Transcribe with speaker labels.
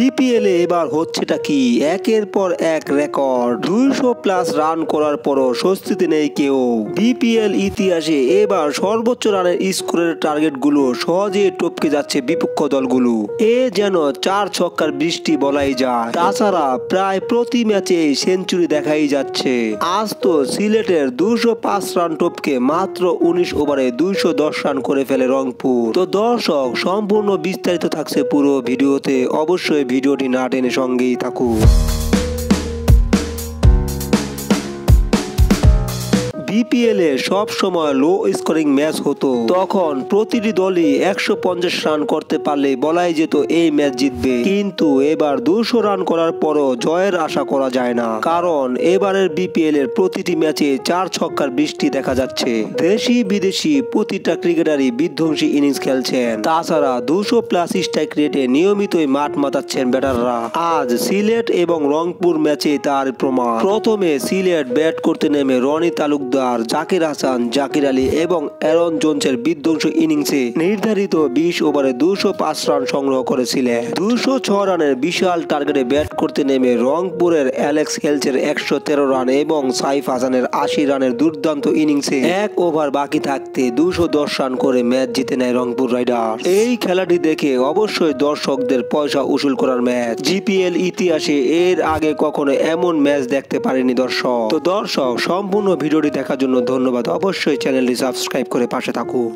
Speaker 1: BPL এ এবার হচ্ছেটা কি, একের পর এক রেকর্ড। 200+ রান করার পরও স্বস্তিতে নেই কেউ। বিপিএল ইতিহাসে এবার সর্বোচ্চ রানের স্কোরের টার্গেটগুলো সহজে টপকে যাচ্ছে বিপক্ষ দলগুলো। এ যেন 4 ছক্কার বৃষ্টি বলাই যায়। তাছাড়া প্রায় প্রতি ম্যাচে সেঞ্চুরি দেখাই যাচ্ছে। আজ তো সিলেটের 205 রান টপকে মাত্র 19 ওভারে 210 রান করে ফেলে রংপুর। তো দর্শক, সম্পূর্ণ বিস্তারিত থাকছে পুরো ভিডিওতে, অবশ্যই ভিডিওটি না টেনে সঙ্গেই থাকুন। বিপিএল এ সব সময় লো স্কোরিং ম্যাচ হতো, তখন প্রতিটি দলই 150 রান করতে পারলে বলাই যেত এই ম্যাচ জিতবে। কিন্তু এবার 200 রান করার পরও জয়ের আশা করা যায় না, কারণ এবারের বিপিএল এর প্রতিটি ম্যাচে 4 ছক্কার বৃষ্টি দেখা যাচ্ছে। দেশি বিদেশি প্রতিটা ক্রিকেটারই বিধ্বংসী ইনিংস খেলছেন। তাছাড়া 200+ স্ট্রাইক রেটে নিয়মিতই মাঠ মাতাচ্ছেন ব্যাটাররা। আজ সিলেট এবং রংপুর ম্যাচে তার প্রমাণ। প্রথমে সিলেট ব্যাট করতে নেমে রনি তালুকদার, জাকির হাসান, জাকির আলী এবং অ্যারন জোন্সের বিধ্বংসী ইনিংসে নির্ধারিত 20 ওভারে 205 রান সংগ্রহ করেছিলেন। 206 রানের বিশাল টার্গেটে ব্যাট করতে নেমে রংপুরের অ্যালেক্স হেলসের 113 রান এবং সাইফ হাসানের 80 রানের দুর্দান্ত ইনিংসে 1 ওভার বাকি থাকতে 210 রান করে ম্যাচ জিতে নেয় রংপুর রাইডার্স। এই খেলাটি দেখে অবশ্যই দর্শকদের পয়সা উসুল করার ম্যাচ। জিপিএল ইতিহাসে এর আগে কখনো এমন ম্যাচ দেখতে পারেনি দর্শক। তো দর্শক, সম্পূর্ণ ভিডিওটি দেখার জন্য ধন্যবাদ। অবশ্যই চ্যানেলটি সাবস্ক্রাইব করে পাশে থাকুন।